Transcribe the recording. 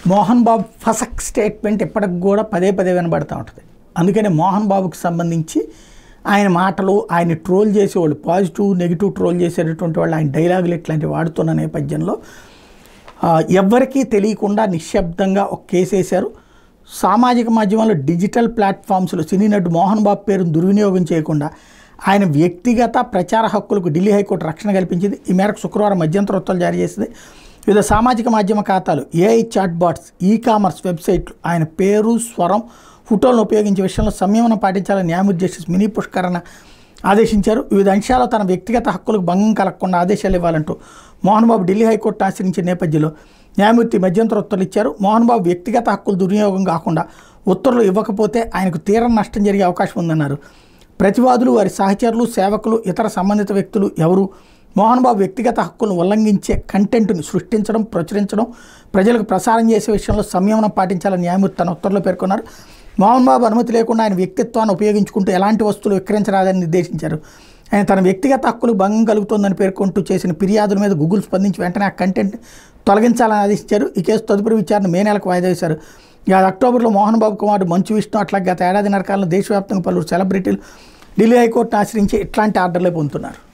Mohan Babu ఫసక్ statement ఇప్పటికి కూడా పదే పదే వినబడుతూ ఉంటుంది. అందుకని మోహన్ బాబుకి సంబంధించి ఆయన మాటలు, ఆయన ట్రోల్ చేసేవాళ్ళు, పాజిటివ్ నెగిటివ్ ట్రోల్ చేసేటటువంటి వాళ్ళు ఆయన డైలాగులు ఇట్లాంటివి వాడుతున్న నేపథ్యంలో ఎవ్వరికీ తెలియకుండా నిశ్శబ్దంగా ఒక కేసు వేశారు. సామాజిక మాధ్యమంలో డిజిటల్ ప్లాట్ఫామ్స్లో సినీ నటుడు మోహన్ బాబు పేరును దుర్వినియోగం చేయకుండా ఆయన వ్యక్తిగత ప్రచార హక్కులకు ఢిల్లీ హైకోర్టు రక్షణ కల్పించింది. ఈ మేరకు శుక్రవారం మధ్యంతర ఉత్తర్వులు జారీ చేసింది. వివిధ సామాజిక మాధ్యమ ఖాతాలు, ఏఐ చాట్బాట్స్, ఈ-కామర్స్ వెబ్సైట్లు ఆయన పేరు, స్వరం, ఫోటోలను ఉపయోగించే విషయంలో సంయమనం పాటించాలని న్యాయమూర్తి జస్టిస్ మినీ పుష్కరణ ఆదేశించారు. వివిధ అంశాల్లో తన వ్యక్తిగత హక్కులకు భంగం కలగకుండా ఆదేశాలు ఇవ్వాలంటూ మోహన్ బాబు ఢిల్లీ హైకోర్టు ఆశ్రయించిన నేపథ్యంలో న్యాయమూర్తి మధ్యంతర ఉత్తర్వులు ఇచ్చారు. మోహన్ బాబు వ్యక్తిగత హక్కులు దుర్వినియోగం కాకుండా ఉత్తర్వులు ఇవ్వకపోతే ఆయనకు తీవ్ర నష్టం జరిగే అవకాశం ఉందన్నారు. ప్రతివాదులు, వారి సహచరులు, సేవకులు, ఇతర సంబంధిత వ్యక్తులు ఎవరు మోహన్ బాబు వ్యక్తిగత హక్కులను ఉల్లంఘించే కంటెంట్ని సృష్టించడం, ప్రచురించడం, ప్రజలకు ప్రసారం చేసే విషయంలో సంయమనం పాటించాలని న్యాయమూర్తి తన ఉత్తర్వులో పేర్కొన్నారు. మోహన్ బాబు అనుమతి లేకుండా ఆయన వ్యక్తిత్వాన్ని ఉపయోగించుకుంటూ ఎలాంటి వస్తువులు విక్రయించరాదని నిర్దేశించారు. ఆయన తన వ్యక్తిగత హక్కులకు భంగం కలుగుతోందని పేర్కొంటూ చేసిన ఫిర్యాదుల మీద గూగుల్ స్పందించి వెంటనే ఆ కంటెంట్ తొలగించాలని ఆదేశించారు. ఈ కేసు తదుపరి విచారణ మే నెలకు వాయిదా వేశారు. అక్టోబర్లో మోహన్ బాబు కుమారుడు మంచు విష్ణు అట్లాగే గత ఏడాది నరకాలను దేశవ్యాప్తంగా పలువురు సెలబ్రిటీలు ఢిల్లీ హైకోర్టును ఆశ్రయించి ఇట్లాంటి ఆర్డర్లే పొందుతున్నారు.